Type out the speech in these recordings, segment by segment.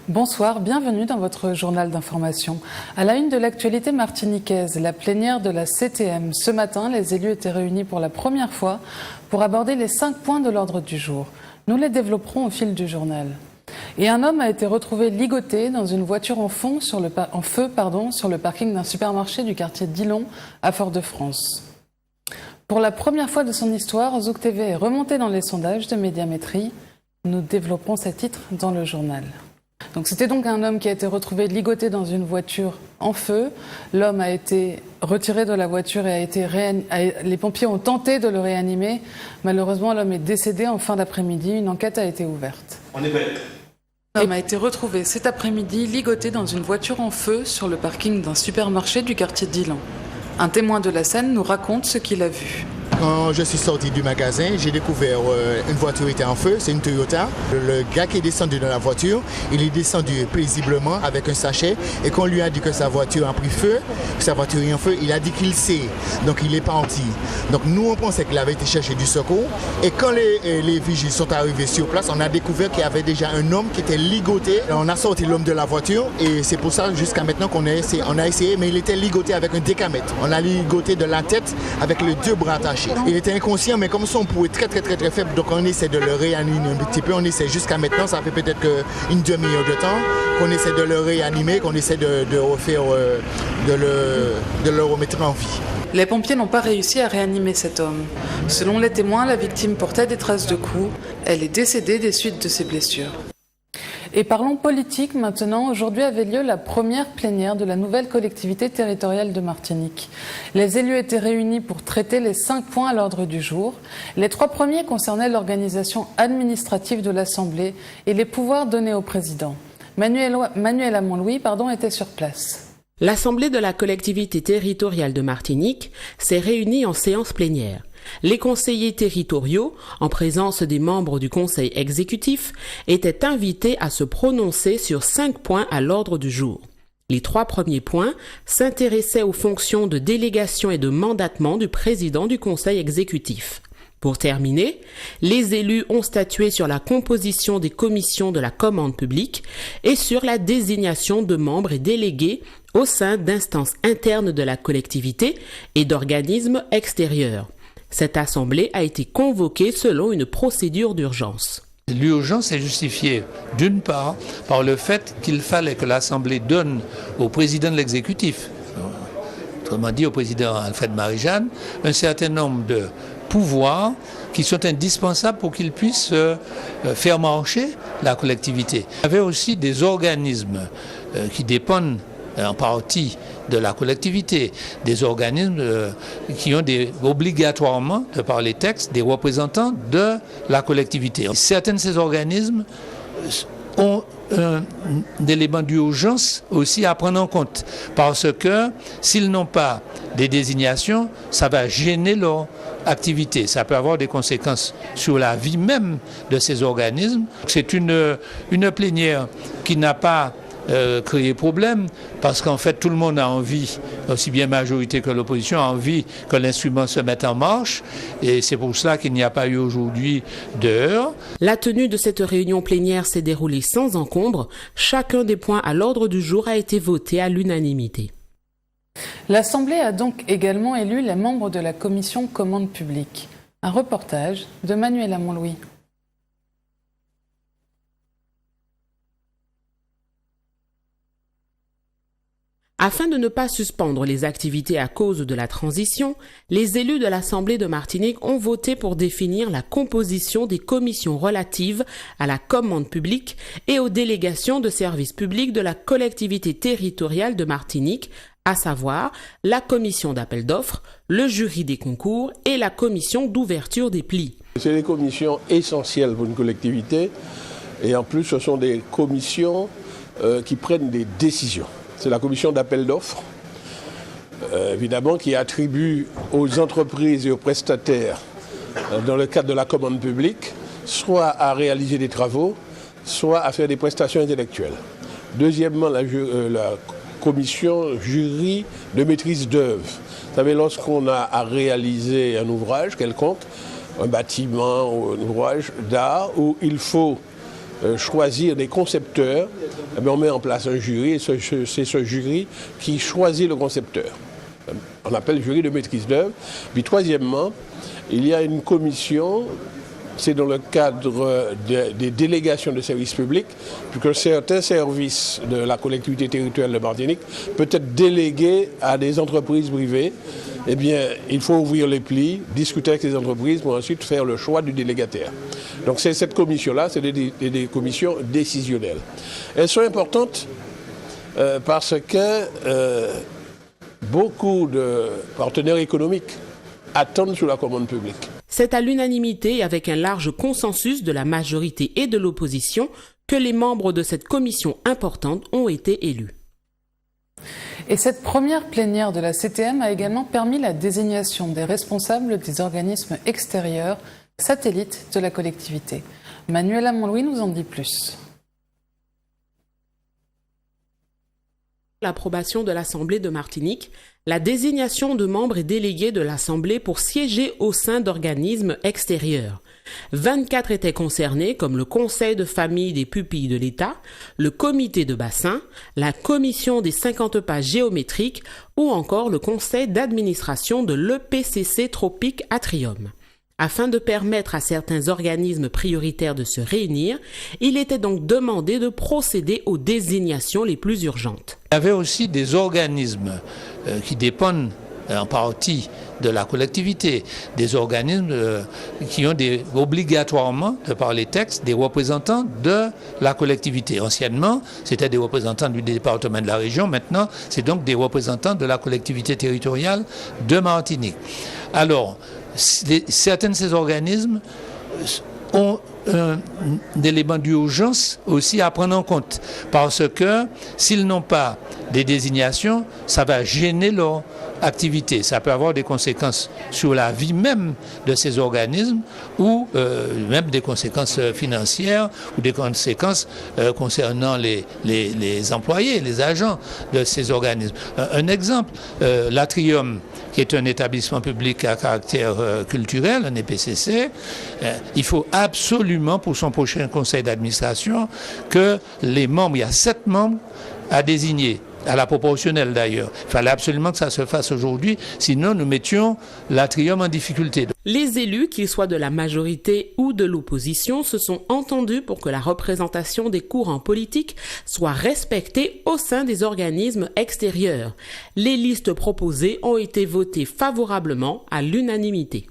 Bonsoir, bienvenue dans votre journal d'information. À la une de l'actualité martiniquaise, la plénière de la CTM. Ce matin, les élus étaient réunis pour la première fois pour aborder les 5 points de l'ordre du jour. Nous les développerons au fil du journal. Et un homme a été retrouvé ligoté dans une voiture en feu sur le parking d'un supermarché du quartier Dillon à Fort-de-France. Pour la première fois de son histoire, Zouk TV est remonté dans les sondages de Médiamétrie. Nous développerons ces titres dans le journal. C'était donc un homme qui a été retrouvé ligoté dans une voiture en feu. L'homme a été retiré de la voiture et les pompiers ont tenté de le réanimer. Malheureusement, l'homme est décédé en fin d'après-midi. Une enquête a été ouverte. On est bête. L'homme a été retrouvé cet après-midi ligoté dans une voiture en feu sur le parking d'un supermarché du quartier Dillon. Un témoin de la scène nous raconte ce qu'il a vu. Quand je suis sorti du magasin, j'ai découvert une voiture était en feu, c'est une Toyota. Le gars qui est descendu de la voiture, il est descendu paisiblement avec un sachet et quand on lui a dit que sa voiture a pris feu, que sa voiture est en feu, il a dit qu'il sait, donc il est parti. Donc nous on pensait qu'il avait été chercher du secours et quand les vigiles sont arrivés sur place, on a découvert qu'il y avait déjà un homme qui était ligoté. On a sorti l'homme de la voiture et c'est pour ça jusqu'à maintenant qu'on a essayé, mais il était ligoté avec un décamètre. On a ligoté de la tête avec les 2 bras attachés. Il était inconscient, mais comme son pouls est très faible, donc on essaie de le réanimer un petit peu. On essaie jusqu'à maintenant, ça fait peut-être une demi-heure de temps qu'on essaie de le réanimer, qu'on essaie de le remettre en vie. Les pompiers n'ont pas réussi à réanimer cet homme. Selon les témoins, la victime portait des traces de coups. Elle est décédée des suites de ses blessures. Et parlons politique maintenant. Aujourd'hui avait lieu la première plénière de la nouvelle collectivité territoriale de Martinique. Les élus étaient réunis pour traiter les 5 points à l'ordre du jour. Les 3 premiers concernaient l'organisation administrative de l'Assemblée et les pouvoirs donnés au président. Manuela Montlouis était sur place. L'Assemblée de la collectivité territoriale de Martinique s'est réunie en séance plénière. Les conseillers territoriaux, en présence des membres du conseil exécutif, étaient invités à se prononcer sur 5 points à l'ordre du jour. Les 3 premiers points s'intéressaient aux fonctions de délégation et de mandatement du président du conseil exécutif. Pour terminer, les élus ont statué sur la composition des commissions de la commande publique et sur la désignation de membres et délégués au sein d'instances internes de la collectivité et d'organismes extérieurs. Cette assemblée a été convoquée selon une procédure d'urgence. L'urgence est justifiée, d'une part, par le fait qu'il fallait que l'Assemblée donne au président de l'exécutif, autrement dit au président Alfred Marie-Jeanne, un certain nombre de pouvoirs qui sont indispensables pour qu'il puisse faire marcher la collectivité. Il y avait aussi des organismes qui dépendent en partie de la collectivité, des organismes qui ont obligatoirement, de par les textes, des représentants de la collectivité. Certains de ces organismes ont un élément d'urgence aussi à prendre en compte, parce que s'ils n'ont pas des désignations, ça va gêner leur activité. Ça peut avoir des conséquences sur la vie même de ces organismes. C'est une plénière qui n'a pas créer problème, parce qu'en fait tout le monde a envie, aussi bien majorité que l'opposition, a envie que l'instrument se mette en marche, et c'est pour cela qu'il n'y a pas eu aujourd'hui d'heure. La tenue de cette réunion plénière s'est déroulée sans encombre. Chacun des points à l'ordre du jour a été voté à l'unanimité. L'Assemblée a donc également élu les membres de la commission commande publique. Un reportage de Manuela Montlouis. Afin de ne pas suspendre les activités à cause de la transition, les élus de l'Assemblée de Martinique ont voté pour définir la composition des commissions relatives à la commande publique et aux délégations de services publics de la collectivité territoriale de Martinique, à savoir la commission d'appel d'offres, le jury des concours et la commission d'ouverture des plis. C'est des commissions essentielles pour une collectivité et en plus ce sont des commissions qui prennent des décisions. C'est la commission d'appel d'offres, évidemment, qui attribue aux entreprises et aux prestataires, dans le cadre de la commande publique, soit à réaliser des travaux, soit à faire des prestations intellectuelles. Deuxièmement, la commission jury de maîtrise d'œuvre. Vous savez, lorsqu'on a à réaliser un ouvrage quelconque, un bâtiment ou un ouvrage d'art, où il faut choisir des concepteurs, eh bien, on met en place un jury et c'est ce jury qui choisit le concepteur. On appelle jury de maîtrise d'œuvre. Puis troisièmement, il y a une commission, c'est dans le cadre des délégations de services publics, puisque certains services de la collectivité territoriale de Martinique peut être délégués à des entreprises privées. Eh bien, il faut ouvrir les plis, discuter avec les entreprises pour ensuite faire le choix du délégataire. Donc c'est cette commission-là, c'est des commissions décisionnelles. Elles sont importantes parce que beaucoup de partenaires économiques attendent sur la commande publique. C'est à l'unanimité et avec un large consensus de la majorité et de l'opposition que les membres de cette commission importante ont été élus. Et cette première plénière de la CTM a également permis la désignation des responsables des organismes extérieurs, satellites de la collectivité. Manuela Montlouis nous en dit plus. L'approbation de l'Assemblée de Martinique, la désignation de membres et délégués de l'Assemblée pour siéger au sein d'organismes extérieurs. 24 étaient concernés comme le Conseil de famille des pupilles de l'État, le Comité de bassin, la Commission des 50 pas géométriques ou encore le Conseil d'administration de l'EPCC Tropique Atrium. Afin de permettre à certains organismes prioritaires de se réunir, il était donc demandé de procéder aux désignations les plus urgentes. Il y avait aussi des organismes qui dépendent en partie de la collectivité, des organismes qui ont obligatoirement, de par les textes, des représentants de la collectivité. Anciennement, c'était des représentants du département de la région, maintenant, c'est donc des représentants de la collectivité territoriale de Martinique. Alors, certains de ces organismes ont un élément d'urgence aussi à prendre en compte parce que s'ils n'ont pas des désignations, ça va gêner leur activité. Ça peut avoir des conséquences sur la vie même de ces organismes ou même des conséquences financières ou des conséquences concernant les employés, les agents de ces organismes. Un exemple, l'Atrium, qui est un établissement public à caractère culturel, un EPCC, il faut absolument pour son prochain conseil d'administration que les membres, il y a 7 membres à désigner, à la proportionnelle d'ailleurs. Il fallait absolument que ça se fasse aujourd'hui, sinon nous mettions l'Atrium en difficulté. Les élus, qu'ils soient de la majorité ou de l'opposition, se sont entendus pour que la représentation des courants politiques soit respectée au sein des organismes extérieurs. Les listes proposées ont été votées favorablement à l'unanimité.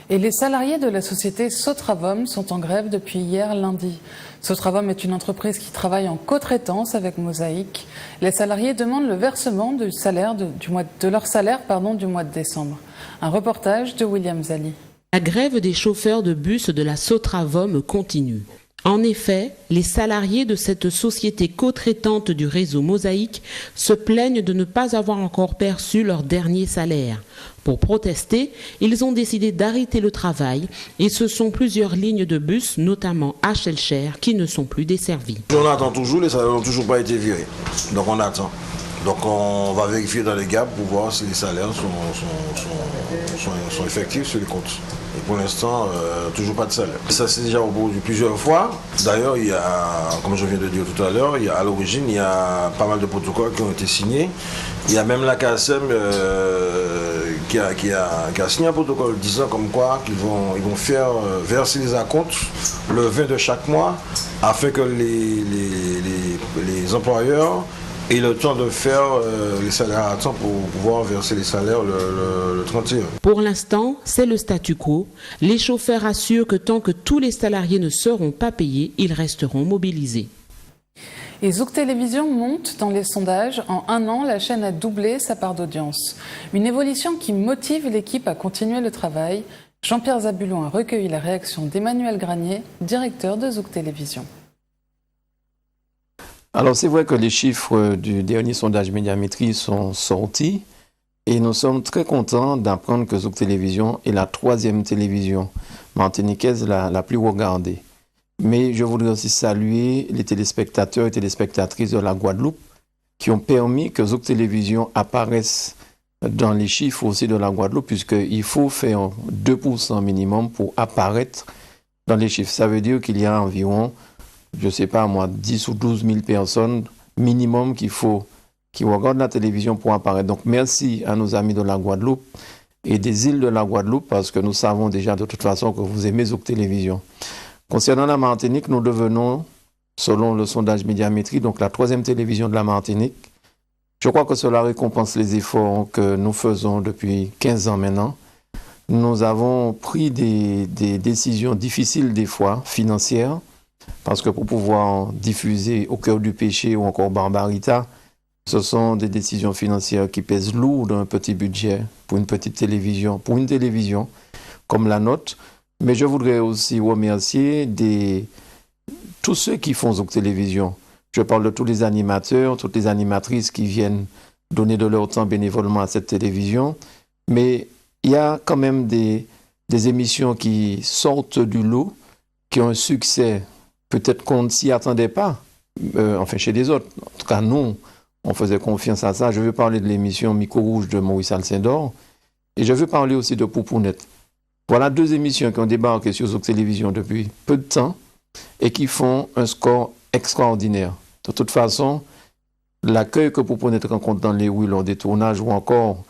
Et les salariés de la société Sotravom sont en grève depuis hier lundi. Sotravom est une entreprise qui travaille en co-traitance avec Mosaïque. Les salariés demandent le versement de leur salaire du mois de décembre. Un reportage de William Zali. La grève des chauffeurs de bus de la Sotravom continue. En effet, les salariés de cette société co-traitante du réseau Mosaïque se plaignent de ne pas avoir encore perçu leur dernier salaire. Pour protester, ils ont décidé d'arrêter le travail et ce sont plusieurs lignes de bus, notamment HL Cher, qui ne sont plus desservies. On attend toujours, les salaires n'ont toujours pas été virés. Donc on attend. Donc on va vérifier dans les gaps pour voir si les salaires sont effectifs sur les comptes. Et pour l'instant, toujours pas de salaire. Ça s'est déjà reproduit plusieurs fois. D'ailleurs, il y a, comme je viens de dire tout à l'heure, à l'origine, il y a pas mal de protocoles qui ont été signés. Il y a même la KSM qui a signé un protocole disant comme quoi ils vont faire verser les acomptes le 20 de chaque mois afin que les employeurs aient le temps de faire les salaires à temps pour pouvoir verser les salaires le 31. Pour l'instant, c'est le statu quo. Les chauffeurs assurent que tant que tous les salariés ne seront pas payés, ils resteront mobilisés. Et Zouk Télévision monte dans les sondages. En 1 an, la chaîne a doublé sa part d'audience. Une évolution qui motive l'équipe à continuer le travail. Jean-Pierre Zabulon a recueilli la réaction d'Emmanuel Granier, directeur de Zouk Télévision. Alors c'est vrai que les chiffres du dernier sondage Médiamétrie sont sortis et nous sommes très contents d'apprendre que Zouk Télévision est la 3e télévision martiniquaise la plus regardée. Mais je voudrais aussi saluer les téléspectateurs et téléspectatrices de la Guadeloupe qui ont permis que Zouk Télévision apparaisse dans les chiffres aussi de la Guadeloupe, puisqu'il faut faire 2% minimum pour apparaître dans les chiffres. Ça veut dire qu'il y a environ je ne sais pas moi, 10 ou 12 000 personnes minimum qui regardent la télévision pour apparaître. Donc merci à nos amis de la Guadeloupe et des îles de la Guadeloupe, parce que nous savons déjà de toute façon que vous aimez Zouk Télévision. Concernant la Martinique, nous devenons, selon le sondage Médiamétrie, donc la 3e télévision de la Martinique. Je crois que cela récompense les efforts que nous faisons depuis 15 ans maintenant. Nous avons pris des décisions difficiles des fois, financières, parce que pour pouvoir diffuser Au cœur du péché ou encore Barbarita, ce sont des décisions financières qui pèsent lourd d'un petit budget pour une petite télévision, pour une télévision comme la nôtre. Mais je voudrais aussi remercier tous ceux qui font Zouk Télévision. Je parle de tous les animateurs, toutes les animatrices qui viennent donner de leur temps bénévolement à cette télévision. Mais il y a quand même des émissions qui sortent du lot, qui ont un succès, peut-être qu'on ne s'y attendait pas, enfin chez les autres. En tout cas, nous, on faisait confiance à ça. Je veux parler de l'émission Micro Rouge de Maurice Alcindor. Et je veux parler aussi de Poupounette. Voilà 2 émissions qui ont débarqué sur Zouk Télévision depuis peu de temps et qui font un score extraordinaire. De toute façon, l'accueil que Poupounette rencontre dans les rues lors des tournages, ou encore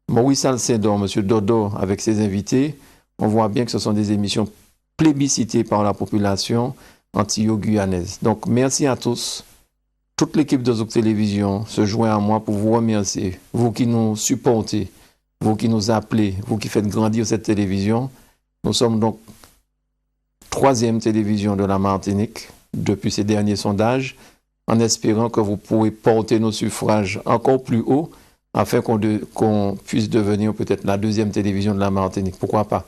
Maurice Alcindor, M. Dodo, avec ses invités, on voit bien que ce sont des émissions plébiscitées par la population antillo-guyanaise. Donc merci à tous. Toute l'équipe de Zouk Télévision se joint à moi pour vous remercier. Vous qui nous supportez, vous qui nous appelez, vous qui faites grandir cette télévision. Nous sommes donc 3e télévision de la Martinique depuis ces derniers sondages, en espérant que vous pourrez porter nos suffrages encore plus haut afin qu'on puisse devenir peut-être la 2e télévision de la Martinique. Pourquoi pas?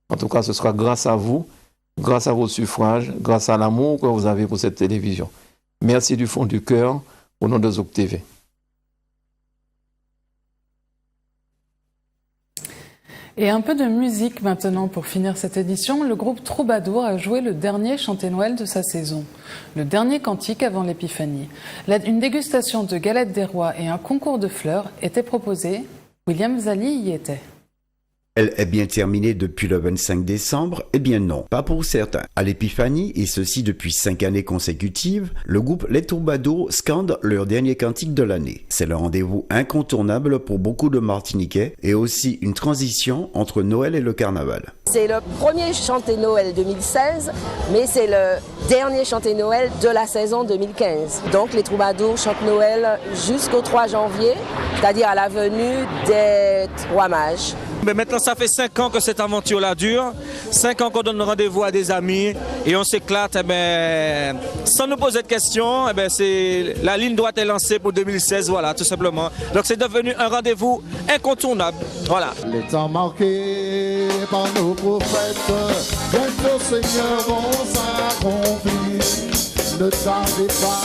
En tout cas, ce sera grâce à vous, grâce à vos suffrages, grâce à l'amour que vous avez pour cette télévision. Merci du fond du cœur, au nom de Zouk TV. Et un peu de musique maintenant pour finir cette édition. Le groupe Troubadour a joué le dernier chanté Noël de sa saison, le dernier cantique avant l'épiphanie. Une dégustation de galettes des rois et un concours de fleurs étaient proposés. William Zali y était. Elle est bien terminée depuis le 25 décembre? Eh bien non, pas pour certains. À l'épiphanie, et ceci depuis 5 années consécutives, le groupe Les Troubadours scande leur dernier cantique de l'année. C'est le rendez-vous incontournable pour beaucoup de Martiniquais et aussi une transition entre Noël et le carnaval. C'est le premier chanté Noël 2016, mais c'est le dernier chanté Noël de la saison 2015. Donc les Troubadours chantent Noël jusqu'au 3 janvier, c'est-à-dire à la venue des 3 mages. Mais maintenant, ça fait 5 ans que cette aventure-là dure. 5 ans qu'on donne rendez-vous à des amis et on s'éclate. Sans nous poser de questions, la ligne droite est lancée pour 2016, voilà, tout simplement. Donc c'est devenu un rendez-vous incontournable. Voilà. Les temps marqués par nos prophètes, bientôt Seigneur vont s'accomplir. Ne tardez pas.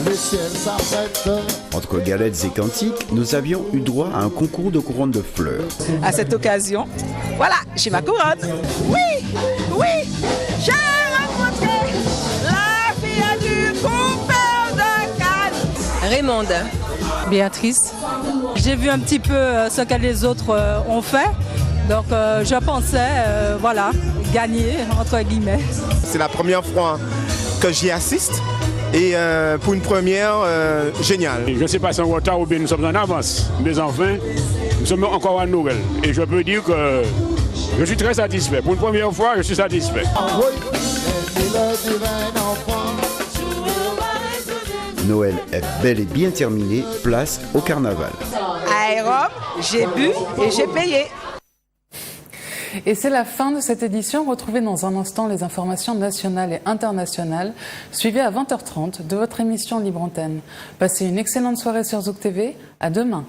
Le ciel s'arrête. Entre galettes et cantiques, nous avions eu droit à un concours de couronnes de fleurs. À cette occasion, voilà, j'ai ma couronne. Oui, j'ai rencontré la fille du coupeur de Cannes. Raymonde. Béatrice. J'ai vu un petit peu ce que les autres ont fait. Donc je pensais, gagner, entre guillemets. C'est la première fois que j'y assiste. Et pour une première, géniale. Je ne sais pas si en retard ou bien nous sommes en avance. Mais enfin, nous sommes encore en Noël. Et je peux dire que je suis très satisfait. Pour une première fois, je suis satisfait. Noël est bel et bien terminé, place au carnaval. À Rome, j'ai bu et j'ai payé. Et c'est la fin de cette édition. Retrouvez dans un instant les informations nationales et internationales. Suivez à 20h30 de votre émission Libre Antenne. Passez une excellente soirée sur Zouk TV. À demain.